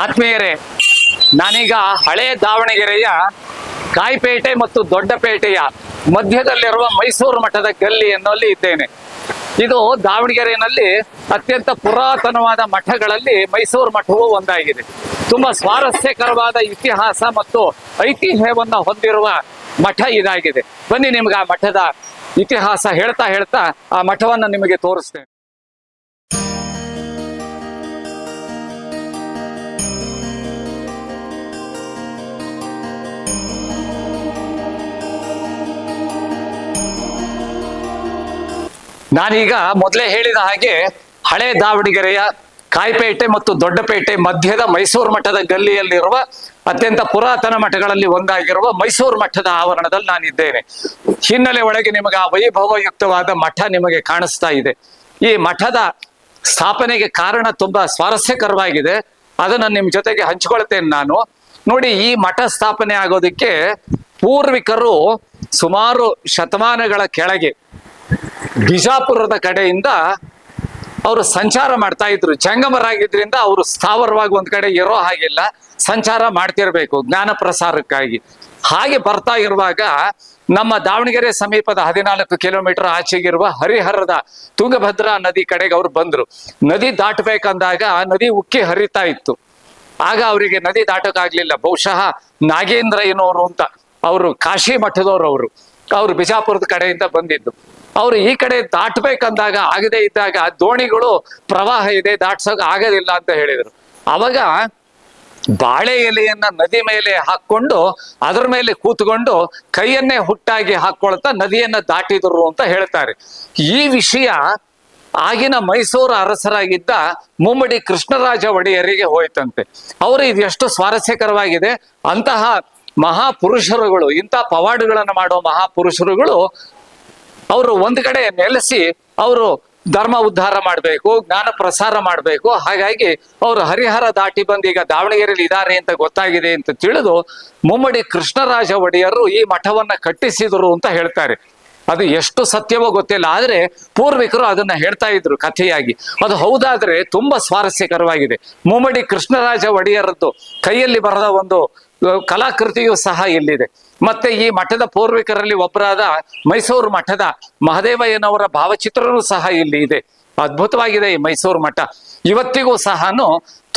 ಆತ್ಮೀಯರೇ, ನಾನೀಗ ಹಳೆ ದಾವಣಗೆರೆಯ ಕಾಯಿಪೇಟೆ ಮತ್ತು ದೊಡ್ಡಪೇಟೆಯ ಮಧ್ಯದಲ್ಲಿರುವ ಮೈಸೂರು ಮಠದ ಗಲ್ಲಿ ಎನ್ನುವಲ್ಲಿ ಇದ್ದೇನೆ. ಇದು ದಾವಣಗೆರೆಯಲ್ಲಿ ಅತ್ಯಂತ ಪುರಾತನವಾದ ಮಠಗಳಲ್ಲಿ ಮೈಸೂರು ಮಠವು ಒಂದಾಗಿದೆ. ತುಂಬಾ ಸ್ವಾರಸ್ಯಕರವಾದ ಇತಿಹಾಸ ಮತ್ತು ಐತಿಹ್ಯವನ್ನು ಹೊಂದಿರುವ ಮಠ ಇದಾಗಿದೆ. ಬನ್ನಿ, ನಿಮ್ಗೆ ಆ ಮಠದ ಇತಿಹಾಸ ಹೇಳ್ತಾ ಹೇಳ್ತಾ ಆ ಮಠವನ್ನು ನಿಮಗೆ ತೋರಿಸ್ತೇನೆ. ನಾನೀಗ ಮೊದಲೇ ಹೇಳಿದ ಹಾಗೆ ಹಳೆ ದಾವಣಗೆರೆಯ ಕಾಯಿಪೇಟೆ ಮತ್ತು ದೊಡ್ಡಪೇಟೆ ಮಧ್ಯದ ಮೈಸೂರು ಮಠದ ಗಲ್ಲಿಯಲ್ಲಿರುವ ಅತ್ಯಂತ ಪುರಾತನ ಮಠಗಳಲ್ಲಿ ಒಂದಾಗಿರುವ ಮೈಸೂರು ಮಠದ ಆವರಣದಲ್ಲಿ ನಾನಿದ್ದೇನೆ. ಹಿನ್ನೆಲೆ ಒಳಗೆ ನಿಮಗೆ ಆ ವೈಭವಯುಕ್ತವಾದ ಮಠ ನಿಮಗೆ ಕಾಣಿಸ್ತಾ ಇದೆ. ಈ ಮಠದ ಸ್ಥಾಪನೆಗೆ ಕಾರಣ ತುಂಬಾ ಸ್ವಾರಸ್ಯಕರವಾಗಿದೆ. ಅದನ್ನು ನಿಮ್ಮ ಜೊತೆಗೆ ಹಂಚ್ಕೊಳ್ತೇನೆ ನಾನು. ನೋಡಿ, ಈ ಮಠ ಸ್ಥಾಪನೆ ಆಗೋದಕ್ಕೆ ಪೂರ್ವಿಕರು ಸುಮಾರು ಶತಮಾನಗಳ ಕೆಳಗೆ ಬಿಜಾಪುರದ ಕಡೆಯಿಂದ ಅವರು ಸಂಚಾರ ಮಾಡ್ತಾ ಇದ್ರು. ಜಂಗಮರಾಗಿದ್ರಿಂದ ಅವರು ಸ್ಥಾವರವಾಗಿ ಒಂದ್ ಕಡೆ ಇರೋ ಹಾಗಿಲ್ಲ, ಸಂಚಾರ ಮಾಡ್ತಿರ್ಬೇಕು ಜ್ಞಾನ ಪ್ರಸಾರಕ್ಕಾಗಿ. ಹಾಗೆ ಬರ್ತಾ ಇರುವಾಗ ನಮ್ಮ ದಾವಣಗೆರೆ ಸಮೀಪದ 14 ಕಿಲೋಮೀಟರ್ ಆಚೆಗಿರುವ ಹರಿಹರದ ತುಂಗಭದ್ರಾ ನದಿ ಕಡೆಗೆ ಅವ್ರು ಬಂದ್ರು. ನದಿ ದಾಟಬೇಕಂದಾಗ ನದಿ ಉಕ್ಕಿ ಹರಿತಾ ಇತ್ತು. ಆಗ ಅವರಿಗೆ ನದಿ ದಾಟಕ್ಕಾಗ್ಲಿಲ್ಲ. ಬಹುಶಃ ನಾಗೇಂದ್ರ ಏನೋರು ಅಂತ ಅವರು ಕಾಶಿ ಮಠದವ್ರು, ಅವರು ಬಿಜಾಪುರದ ಕಡೆಯಿಂದ ಬಂದಿದ್ದು. ಅವ್ರು ಈ ಕಡೆ ದಾಟಬೇಕಂದಾಗ ಆಗದೆ ಇದ್ದಾಗ ದೋಣಿಗಳು ಪ್ರವಾಹ ಇದೆ, ದಾಟ್ಸೋಕೆ ಆಗೋದಿಲ್ಲ ಅಂತ ಹೇಳಿದ್ರು. ಅವಾಗ ಬಾಳೆ ಎಲೆಯನ್ನ ನದಿ ಮೇಲೆ ಹಾಕೊಂಡು ಅದರ ಮೇಲೆ ಕೂತ್ಕೊಂಡು ಕೈಯನ್ನೇ ಹುಟ್ಟಾಗಿ ಹಾಕೊಳ್ತಾ ನದಿಯನ್ನ ದಾಟಿದ್ರು ಅಂತ ಹೇಳ್ತಾರೆ. ಈ ವಿಷಯ ಆಗಿನ ಮೈಸೂರು ಅರಸರಾಗಿದ್ದ ಮುಮ್ಮಡಿ ಕೃಷ್ಣರಾಜ ಒಡೆಯರಿಗೆ ಹೋಯ್ತಂತೆ. ಅವರು ಇದು ಎಷ್ಟು ಸ್ವಾರಸ್ಯಕರವಾಗಿದೆ. ಅಂತಹ ಮಹಾಪುರುಷರುಗಳು, ಇಂಥ ಪವಾಡುಗಳನ್ನು ಮಾಡೋ ಮಹಾಪುರುಷರುಗಳು ಅವರು ಒಂದ್ ಕಡೆ ನೆಲೆಸಿ ಅವರು ಧರ್ಮ ಉದ್ಧಾರ ಮಾಡಬೇಕು, ಜ್ಞಾನ ಪ್ರಸಾರ ಮಾಡಬೇಕು. ಹಾಗಾಗಿ ಅವರು ಹರಿಹರ ದಾಟಿ ಬಂದು ಈಗ ದಾವಣಗೆರೆಯಲ್ಲಿ ಇದ್ದಾರೆ ಅಂತ ಗೊತ್ತಾಗಿದೆ ಅಂತ ತಿಳಿದು ಮುಮ್ಮಡಿ ಕೃಷ್ಣರಾಜ ಒಡೆಯರು ಈ ಮಠವನ್ನ ಕಟ್ಟಿಸಿದರು ಅಂತ ಹೇಳ್ತಾರೆ. ಅದು ಎಷ್ಟು ಸತ್ಯವೋ ಗೊತ್ತಿಲ್ಲ, ಆದ್ರೆ ಪೂರ್ವಿಕರು ಅದನ್ನ ಹೇಳ್ತಾ ಇದ್ರು ಕಥೆಯಾಗಿ. ಅದು ಹೌದಾದ್ರೆ ತುಂಬಾ ಸ್ವಾರಸ್ಯಕರವಾಗಿದೆ. ಮುಮ್ಮಡಿ ಕೃಷ್ಣರಾಜ ಒಡೆಯರದ್ದು ಕೈಯಲ್ಲಿ ಬರೆದ ಒಂದು ಕಲಾಕೃತಿಯೂ ಸಹ ಇಲ್ಲಿದೆ. ಮತ್ತೆ ಈ ಮಠದ ಪೂರ್ವಿಕರಲ್ಲಿ ಒಬ್ಬರಾದ ಮೈಸೂರು ಮಠದ ಮಹದೇವಯ್ಯನವರ ಭಾವಚಿತ್ರನೂ ಸಹ ಇಲ್ಲಿ ಇದೆ. ಅದ್ಭುತವಾಗಿದೆ ಈ ಮೈಸೂರು ಮಠ. ಇವತ್ತಿಗೂ ಸಹ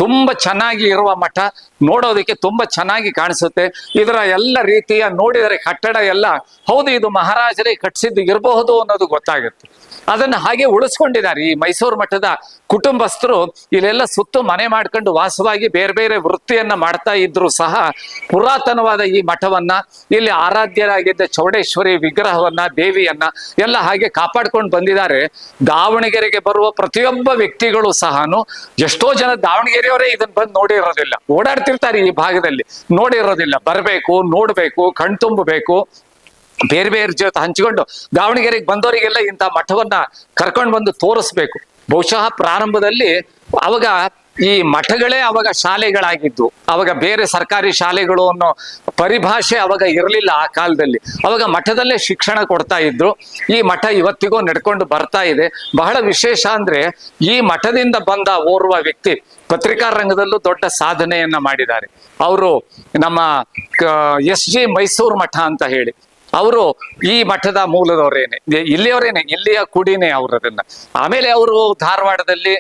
ತುಂಬಾ ಚೆನ್ನಾಗಿ ಇರುವ ಮಠ, ನೋಡೋದಕ್ಕೆ ತುಂಬಾ ಚೆನ್ನಾಗಿ ಕಾಣಿಸುತ್ತೆ. ಇದರ ಎಲ್ಲ ರೀತಿಯ ನೋಡಿದರೆ ಕಟ್ಟಡ ಎಲ್ಲ ಹೌದು ಇದು ಮಹಾರಾಜರೇ ಕಟ್ಟಿಸಿದ್ದು ಇರಬಹುದು ಅನ್ನೋದು ಗೊತ್ತಾಗುತ್ತೆ. ಅದನ್ನ ಹಾಗೆ ಉಳಿಸ್ಕೊಂಡಿದ್ದಾರೆ ಈ ಮೈಸೂರು ಮಠದ ಕುಟುಂಬಸ್ಥರು. ಇಲ್ಲೆಲ್ಲ ಸುತ್ತು ಮನೆ ಮಾಡ್ಕೊಂಡು ವಾಸವಾಗಿ ಬೇರೆ ಬೇರೆ ವೃತ್ತಿಯನ್ನ ಮಾಡ್ತಾ ಇದ್ರು ಸಹ ಪುರಾತನವಾದ ಈ ಮಠವನ್ನ, ಇಲ್ಲಿ ಆರಾಧ್ಯರಾಗಿದ್ದ ಚೌಡೇಶ್ವರಿ ವಿಗ್ರಹವನ್ನ, ದೇವಿಯನ್ನ ಎಲ್ಲ ಹಾಗೆ ಕಾಪಾಡ್ಕೊಂಡು ಬಂದಿದ್ದಾರೆ. ದಾವಣಗೆರೆಗೆ ಬರುವ ಪ್ರತಿಯೊಬ್ಬ ವ್ಯಕ್ತಿಗಳು ಸಹ, ಎಷ್ಟೋ ಜನ ದಾವಣಗೆರೆಯವರೇ ಇದನ್ನ ಬಂದು ನೋಡಿರೋದಿಲ್ಲ, ಓಡಾಡ್ತಿರ್ತಾರೆ ಈ ಭಾಗದಲ್ಲಿ, ನೋಡಿರೋದಿಲ್ಲ. ಬರಬೇಕು, ನೋಡ್ಬೇಕು, ಕಣ್ತುಂಬಬೇಕು, ಬೇರೆ ಬೇರೆ ಜೊತೆ ಹಂಚಿಕೊಂಡು ದಾವಣಗೆರೆಗೆ ಬಂದವರಿಗೆಲ್ಲ ಇಂಥ ಮಠವನ್ನ ಕರ್ಕೊಂಡು ಬಂದು ತೋರಿಸ್ಬೇಕು. ಬಹುಶಃ ಪ್ರಾರಂಭದಲ್ಲಿ ಅವಾಗ ಈ ಮಠಗಳೇ ಅವಾಗ ಶಾಲೆಗಳಾಗಿದ್ದು, ಅವಾಗ ಬೇರೆ ಸರ್ಕಾರಿ ಶಾಲೆಗಳು ಅನ್ನೋ ಪರಿಭಾಷೆ ಅವಾಗ ಇರಲಿಲ್ಲ ಆ ಕಾಲದಲ್ಲಿ. ಅವಾಗ ಮಠದಲ್ಲೇ ಶಿಕ್ಷಣ ಕೊಡ್ತಾ ಇದ್ರು. ಈ ಮಠ ಇವತ್ತಿಗೂ ನಡ್ಕೊಂಡು ಬರ್ತಾ ಇದೆ. ಬಹಳ ವಿಶೇಷ ಅಂದ್ರೆ ಈ ಮಠದಿಂದ ಬಂದ ಓರ್ವ ವ್ಯಕ್ತಿ ಪತ್ರಿಕಾ ರಂಗದಲ್ಲೂ ದೊಡ್ಡ ಸಾಧನೆಯನ್ನ ಮಾಡಿದ್ದಾರೆ. ಅವರು ನಮ್ಮ SG ಮೈಸೂರು ಮಠ ಅಂತ ಹೇಳಿ, ಅವರು ಈ ಮಠದ ಮೂಲದವರೇನೆ, ಇಲ್ಲಿಯವರೇನೆ, ಇಲ್ಲಿಯ ಕುಡಿನೇ ಅವರದನ್ನ. ಆಮೇಲೆ ಅವರು ಧಾರವಾಡದಲ್ಲಿ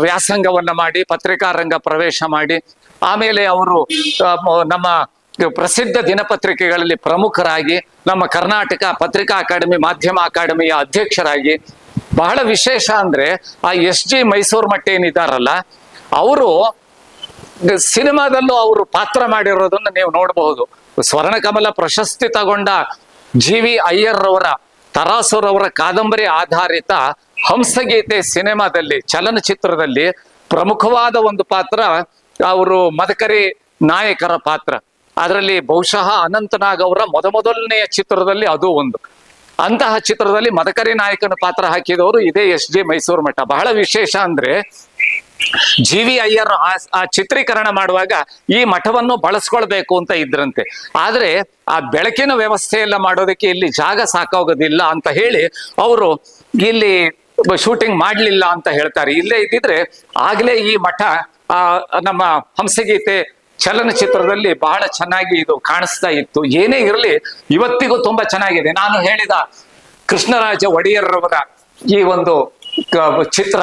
ವ್ಯಾಸಂಗವನ್ನ ಮಾಡಿ ಪತ್ರಿಕಾ ರಂಗ ಪ್ರವೇಶ ಮಾಡಿ, ಆಮೇಲೆ ಅವರು ನಮ್ಮ ಪ್ರಸಿದ್ಧ ದಿನಪತ್ರಿಕೆಗಳಲ್ಲಿ ಪ್ರಮುಖರಾಗಿ, ನಮ್ಮ ಕರ್ನಾಟಕ ಪತ್ರಿಕಾ ಅಕಾಡೆಮಿ, ಮಾಧ್ಯಮ ಅಕಾಡೆಮಿಯ ಅಧ್ಯಕ್ಷರಾಗಿ. ಬಹಳ ವಿಶೇಷ ಅಂದ್ರೆ ಆ SG ಮೈಸೂರು ಮಠ ಏನಿದ್ದಾರಲ್ಲ, ಅವರು ಸಿನಿಮಾದಲ್ಲೂ ಅವರು ಪಾತ್ರ ಮಾಡಿರೋದನ್ನ ನೀವು ನೋಡಬಹುದು. ಸ್ವರ್ಣಕಮಲ ಪ್ರಶಸ್ತಿ ತಗೊಂಡ GV ಅಯ್ಯರ್ರವರ ತರಾಸುರವರ ಕಾದಂಬರಿ ಆಧಾರಿತ ಹಂಸಗೀತೆ ಸಿನಿಮಾದಲ್ಲಿ, ಚಲನಚಿತ್ರದಲ್ಲಿ ಪ್ರಮುಖವಾದ ಒಂದು ಪಾತ್ರ ಅವರು ಮದಕರಿ ನಾಯಕರ ಪಾತ್ರ. ಅದರಲ್ಲಿ ಬಹುಶಃ ಅನಂತನಾಗ್ ಅವರ ಮೊದಲನೆಯ ಚಿತ್ರದಲ್ಲಿ ಅದು ಒಂದು. ಅಂತಹ ಚಿತ್ರದಲ್ಲಿ ಮದಕರಿ ನಾಯಕನ ಪಾತ್ರ ಹಾಕಿದವರು ಇದೇ SG ಮೈಸೂರು ಮಠ. ಬಹಳ ವಿಶೇಷ ಅಂದ್ರೆ GV ಅಯ್ಯರ್ ಆ ಚಿತ್ರೀಕರಣ ಮಾಡುವಾಗ ಈ ಮಠವನ್ನು ಬಳಸ್ಕೊಳ್ಬೇಕು ಅಂತ ಇದ್ರಂತೆ. ಆದ್ರೆ ಆ ಬೆಳಕಿನ ವ್ಯವಸ್ಥೆ ಎಲ್ಲ ಮಾಡೋದಕ್ಕೆ ಇಲ್ಲಿ ಜಾಗ ಸಾಕಾಗೋದಿಲ್ಲ ಅಂತ ಹೇಳಿ ಅವರು ಇಲ್ಲಿ ಶೂಟಿಂಗ್ ಮಾಡ್ಲಿಲ್ಲ ಅಂತ ಹೇಳ್ತಾರೆ. ಇಲ್ಲೇ ಇದ್ದಿದ್ರೆ ಆಗ್ಲೇ ಈ ಮಠ ನಮ್ಮ ಹಂಸಗೀತೆ ಚಲನಚಿತ್ರದಲ್ಲಿ ಬಹಳ ಚೆನ್ನಾಗಿ ಇದು ಕಾಣಿಸ್ತಾ ಇತ್ತು. ಏನೇ ಇರಲಿ ಇವತ್ತಿಗೂ ತುಂಬಾ ಚೆನ್ನಾಗಿದೆ. ನಾನು ಹೇಳಿದ ಕೃಷ್ಣರಾಜ ಒಡೆಯರ್ರವರ ಈ ಒಂದು ಚಿತ್ರ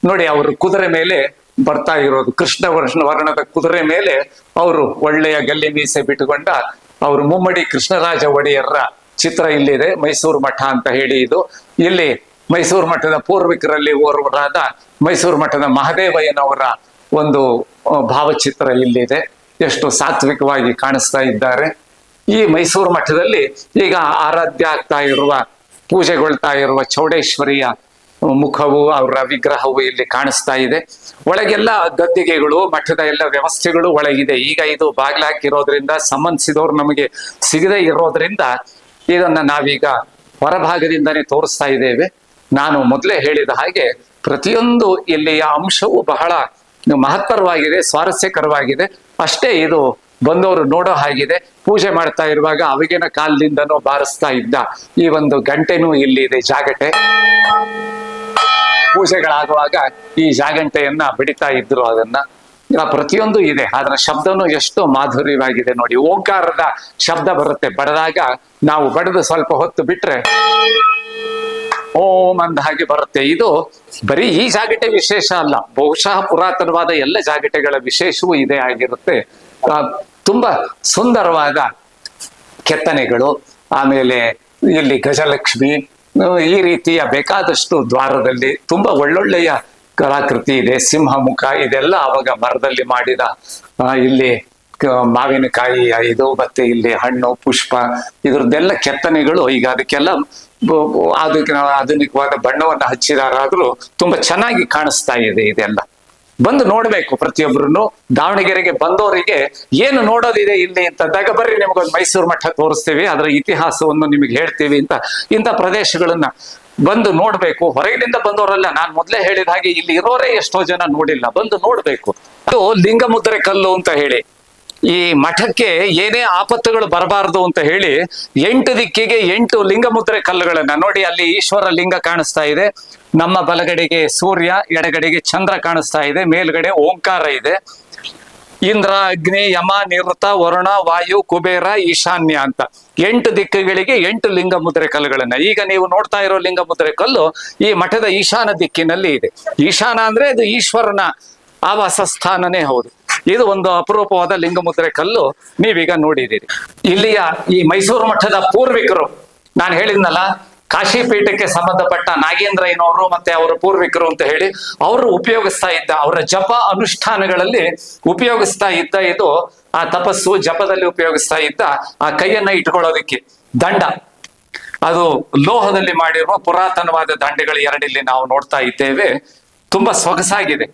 ನೋಡಿ, ಅವರು ಕುದುರೆ ಮೇಲೆ ಬರ್ತಾ ಇರೋದು, ಕೃಷ್ಣ ವರ್ಣದ ಕುದುರೆ ಮೇಲೆ ಅವರು ಒಳ್ಳೆಯ ಗಲ್ಲಿ ಮೀಸೆ ಬಿಟ್ಟುಕೊಂಡ ಅವರು ಮುಮ್ಮಡಿ ಕೃಷ್ಣರಾಜ ಒಡೆಯರ್ರ ಚಿತ್ರ ಇಲ್ಲಿದೆ. ಮೈಸೂರು ಮಠ ಅಂತ ಹೇಳಿ ಇದು. ಇಲ್ಲಿ ಮೈಸೂರು ಮಠದ ಪೂರ್ವಿಕರಲ್ಲಿ ಓರ್ವರಾದ ಮೈಸೂರು ಮಠದ ಮಹದೇವಯ್ಯನವರ ಒಂದು ಭಾವಚಿತ್ರ ಇಲ್ಲಿದೆ. ಎಷ್ಟು ಸಾತ್ವಿಕವಾಗಿ ಕಾಣಿಸ್ತಾ ಇದ್ದಾರೆ. ಈ ಮೈಸೂರು ಮಠದಲ್ಲಿ ಈಗ ಆರಾಧ್ಯ ಆಗ್ತಾ ಇರುವ, ಪೂಜೆಗೊಳ್ತಾ ಇರುವ ಚೌಡೇಶ್ವರಿಯ ಮುಖವು, ಅವರ ವಿಗ್ರಹವು ಇಲ್ಲಿ ಕಾಣಿಸ್ತಾ ಇದೆ. ಒಳಗೆಲ್ಲ ಗದ್ದಿಗೆಗಳು, ಮಠದ ಎಲ್ಲ ವ್ಯವಸ್ಥೆಗಳು ಒಳಗಿದೆ. ಈಗ ಇದು ಬಾಗಿಲಾಕಿರೋದ್ರಿಂದ ಸಂಬಂಧಿಸಿದವರು ನಮಗೆ ಸಿಗದೇ ಇರೋದ್ರಿಂದ ಇದನ್ನ ನಾವೀಗ ಹೊರಭಾಗದಿಂದನೇ ತೋರಿಸ್ತಾ ಇದ್ದೇವೆ. ನಾನು ಮೊದಲೇ ಹೇಳಿದ ಹಾಗೆ ಪ್ರತಿಯೊಂದು ಇಲ್ಲಿಯ ಅಂಶವು ಬಹಳ ಮಹತ್ತರವಾಗಿದೆ, ಸ್ವಾರಸ್ಯಕರವಾಗಿದೆ. ಅಷ್ಟೇ ಇದು ಬಂದವರು ನೋಡೋ ಹಾಗಿದೆ. ಪೂಜೆ ಮಾಡ್ತಾ ಇರುವಾಗ ಅವಿಗಿನ ಕಾಲದಿಂದನೂ ಬಾರಿಸ್ತಾ ಇದ್ದ ಈ ಒಂದು ಗಂಟೆನೂ ಇಲ್ಲಿದೆ, ಜಾಗಟೆ. ಪೂಜೆಗಳಾಗುವಾಗ ಈ ಜಾಗಂಟೆಯನ್ನ ಬಡಿತಾ ಇದ್ರು. ಅದನ್ನ ಪ್ರತಿಯೊಂದು ಇದೆ. ಅದರ ಶಬ್ದನೂ ಎಷ್ಟು ಮಾಧುರ್ಯವಾಗಿದೆ ನೋಡಿ. ಓಂಕಾರದ ಶಬ್ದ ಬರುತ್ತೆ. ಬಡದಾಗ ನಾವು ಬಡಿದು ಸ್ವಲ್ಪ ಹೊತ್ತು ಬಿಟ್ರೆ ಓಂ ಅಂದ ಹಾಗೆ ಬರುತ್ತೆ. ಇದು ಬರೀ ಈ ಜಾಗಟೆ ವಿಶೇಷ ಅಲ್ಲ, ಬಹುಶಃ ಪುರಾತನವಾದ ಎಲ್ಲ ಜಾಗಟೆಗಳ ವಿಶೇಷವೂ ಇದೇ ಆಗಿರುತ್ತೆ. ತುಂಬಾ ಸುಂದರವಾದ ಕೆತ್ತನೆಗಳು, ಆಮೇಲೆ ಇಲ್ಲಿ ಗಜಲಕ್ಷ್ಮಿ, ಈ ರೀತಿಯ ಬೇಕಾದಷ್ಟು ದ್ವಾರದಲ್ಲಿ ತುಂಬಾ ಒಳ್ಳೊಳ್ಳೆಯ ಕಲಾಕೃತಿ ಇದೆ. ಸಿಂಹಮುಖ, ಇದೆಲ್ಲ ಅವಾಗ ಮರದಲ್ಲಿ ಮಾಡಿದ. ಇಲ್ಲಿ ಮಾವಿನಕಾಯಿ ಇದು, ಮತ್ತೆ ಇಲ್ಲಿ ಹಣ್ಣು ಪುಷ್ಪ, ಇದ್ರದ್ದೆಲ್ಲ ಕೆತ್ತನೆಗಳು. ಈಗ ಅದಕ್ಕೆಲ್ಲ ಆಧುನಿಕವಾದ ಬಣ್ಣವನ್ನ ಹಚ್ಚಿದಾರಾದ್ರೂ ತುಂಬಾ ಚೆನ್ನಾಗಿ ಕಾಣಿಸ್ತಾ ಇದೆ. ಇದೆಲ್ಲ ಬಂದು ನೋಡ್ಬೇಕು ಪ್ರತಿಯೊಬ್ಬರು. ದಾವಣಗೆರೆಗೆ ಬಂದವರಿಗೆ ಏನು ನೋಡೋದಿದೆ ಇಲ್ಲಿ ಅಂತಂದಾಗ ಬರ್ರಿ ನಿಮ್ಗೊಂದು ಮೈಸೂರು ಮಠ ತೋರಿಸ್ತೀವಿ, ಅದರ ಇತಿಹಾಸವನ್ನು ನಿಮಗೆ ಹೇಳ್ತೀವಿ ಅಂತ. ಇಂಥ ಪ್ರದೇಶಗಳನ್ನ ಬಂದು ನೋಡ್ಬೇಕು. ಹೊರಗಿನಿಂದ ಬಂದವರಲ್ಲ, ನಾನು ಮೊದಲೇ ಹೇಳಿದ ಹಾಗೆ ಇಲ್ಲಿ ಇರೋರೇ ಎಷ್ಟೋ ಜನ ನೋಡಿಲ್ಲ, ಬಂದು ನೋಡ್ಬೇಕು. ಅದು ಲಿಂಗಮುದ್ರೆ ಕಲ್ಲು ಅಂತ ಹೇಳಿ, ಈ ಮಠಕ್ಕೆ ಏನೇ ಆಪತ್ತುಗಳು ಬರಬಾರದು ಅಂತ ಹೇಳಿ 8 ದಿಕ್ಕಿಗೆ 8 ಲಿಂಗಮುದ್ರೆ ಕಲ್ಲುಗಳನ್ನ ನೋಡಿ. ಅಲ್ಲಿ ಈಶ್ವರ ಲಿಂಗ ಕಾಣಿಸ್ತಾ ಇದೆ, ನಮ್ಮ ಬಲಗಡೆಗೆ ಸೂರ್ಯ, ಎಡಗಡೆಗೆ ಚಂದ್ರ ಕಾಣಿಸ್ತಾ ಇದೆ, ಮೇಲ್ಗಡೆ ಓಂಕಾರ ಇದೆ. ಇಂದ್ರ, ಅಗ್ನಿ, ಯಮ, ನಿವೃತ್ತ, ವರುಣ, ವಾಯು, ಕುಬೇರ, ಈಶಾನ್ಯ ಅಂತ 8 ದಿಕ್ಕುಗಳಿಗೆ 8 ಲಿಂಗಮುದ್ರೆ ಕಲ್ಲುಗಳನ್ನ. ಈಗ ನೀವು ನೋಡ್ತಾ ಇರೋ ಲಿಂಗಮುದ್ರೆ ಕಲ್ಲು ಈ ಮಠದ ಈಶಾನ ದಿಕ್ಕಿನಲ್ಲಿ ಇದೆ. ಈಶಾನ ಅಂದ್ರೆ ಅದು ಈಶ್ವರನ ಆವಾಸ ಸ್ಥಾನನೇ ಹೌದು. ಇದು ಒಂದು ಅಪರೂಪವಾದ ಲಿಂಗಮುದ್ರೆ ಕಲ್ಲು ನೀವೀಗ ನೋಡಿದ್ದೀರಿ. ಇಲ್ಲಿಯ ಈ ಮೈಸೂರು ಮಠದ ಪೂರ್ವಿಕರು, ನಾನು ಹೇಳಿದ್ನಲ್ಲ, ಕಾಶಿ ಪೀಠಕ್ಕೆ ಸಂಬಂಧಪಟ್ಟ ನಾಗೇಂದ್ರಯ್ಯನವರು ಮತ್ತೆ ಅವರ ಪೂರ್ವಿಕರು ಅಂತ ಹೇಳಿ, ಅವರು ಉಪಯೋಗಿಸ್ತಾ ಇದ್ದ, ಅವರ ಜಪ ಅನುಷ್ಠಾನಗಳಲ್ಲಿ ಉಪಯೋಗಿಸ್ತಾ ಇದ್ದ ಇದು, ಆ ತಪಸ್ಸು ಜಪದಲ್ಲಿ ಉಪಯೋಗಿಸ್ತಾ ಇದ್ದ ಆ ಕೈಯನ್ನ ಇಟ್ಕೊಳ್ಳೋದಕ್ಕೆ ದಂಡ, ಅದು ಲೋಹದಲ್ಲಿ ಮಾಡಿರುವ ಪುರಾತನವಾದ ದಂಡೆಗಳು ಎರಡಿಲ್ಲಿ ನಾವು ನೋಡ್ತಾ ಇದ್ದೇವೆ. ತುಂಬಾ ಸೊಗಸಾಗಿದೆ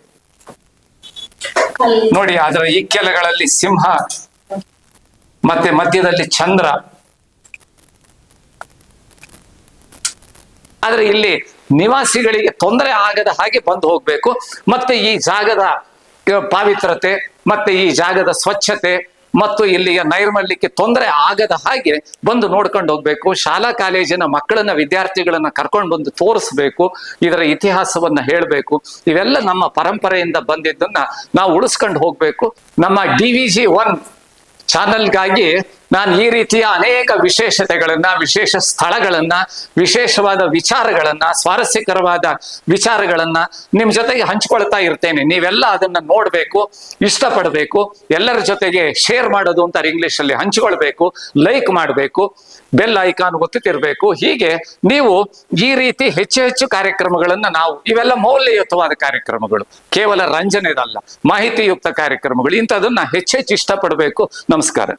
ನೋಡಿ. ಅದರ ಇಕ್ಕೆಲಗಳಲ್ಲಿ ಸಿಂಹ, ಮತ್ತೆ ಮಧ್ಯದಲ್ಲಿ ಚಂದ್ರ. ಆದ್ರೆ ಇಲ್ಲಿ ನಿವಾಸಿಗಳಿಗೆ ತೊಂದರೆ ಆಗದ ಹಾಗೆ ಬಂದು ಹೋಗ್ಬೇಕು. ಮತ್ತೆ ಈ ಜಾಗದ ಪಾವಿತ್ರತೆ, ಮತ್ತೆ ಈ ಜಾಗದ ಸ್ವಚ್ಛತೆ ಮತ್ತು ಇಲ್ಲಿಯ ನೈರ್ಮಲ್ಯಕ್ಕೆ ತೊಂದರೆ ಆಗದ ಹಾಗೆ ಬಂದು ನೋಡ್ಕೊಂಡು ಹೋಗ್ಬೇಕು. ಶಾಲಾ ಕಾಲೇಜಿನ ಮಕ್ಕಳನ್ನ, ವಿದ್ಯಾರ್ಥಿಗಳನ್ನ ಕರ್ಕೊಂಡು ಬಂದು ತೋರಿಸ್ಬೇಕು, ಇದರ ಇತಿಹಾಸವನ್ನ ಹೇಳ್ಬೇಕು. ಇವೆಲ್ಲ ನಮ್ಮ ಪರಂಪರೆಯಿಂದ ಬಂದಿದ್ದನ್ನ ನಾವು ಉಳಿಸ್ಕೊಂಡು ಹೋಗ್ಬೇಕು. ನಮ್ಮ DVG1 ಚಾನಲ್ಗಾಗಿ ನಾನು ಈ ರೀತಿಯ ಅನೇಕ ವಿಶೇಷತೆಗಳನ್ನ, ವಿಶೇಷ ಸ್ಥಳಗಳನ್ನ, ವಿಶೇಷವಾದ ವಿಚಾರಗಳನ್ನ, ಸ್ವಾರಸ್ಯಕರವಾದ ವಿಚಾರಗಳನ್ನ ನಿಮ್ ಜೊತೆಗೆ ಹಂಚ್ಕೊಳ್ತಾ ಇರ್ತೇನೆ. ನೀವೆಲ್ಲ ಅದನ್ನ ನೋಡ್ಬೇಕು, ಇಷ್ಟಪಡ್ಬೇಕು, ಎಲ್ಲರ ಜೊತೆಗೆ ಶೇರ್ ಮಾಡೋದು ಅಂತಾರೆ ಇಂಗ್ಲಿಷ್ ಅಲ್ಲಿ, ಹಂಚ್ಕೊಳ್ಬೇಕು, ಲೈಕ್ ಮಾಡ್ಬೇಕು, ಬೆಲ್ ಐಕಾನ್ ಒತ್ತುತ್ತಿರ್ಬೇಕು. ಹೀಗೆ ನೀವು ಈ ರೀತಿ ಹೆಚ್ಚು ಹೆಚ್ಚು ಕಾರ್ಯಕ್ರಮಗಳನ್ನ ಇವೆಲ್ಲ ಮೌಲ್ಯಯುತವಾದ ಕಾರ್ಯಕ್ರಮಗಳು, ಕೇವಲ ರಂಜನೆದಲ್ಲ, ಮಾಹಿತಿಯುಕ್ತ ಕಾರ್ಯಕ್ರಮಗಳು, ಇಂಥದನ್ನ ಹೆಚ್ಚೆಚ್ಚು ಇಷ್ಟಪಡಬೇಕು. ನಮಸ್ಕಾರ.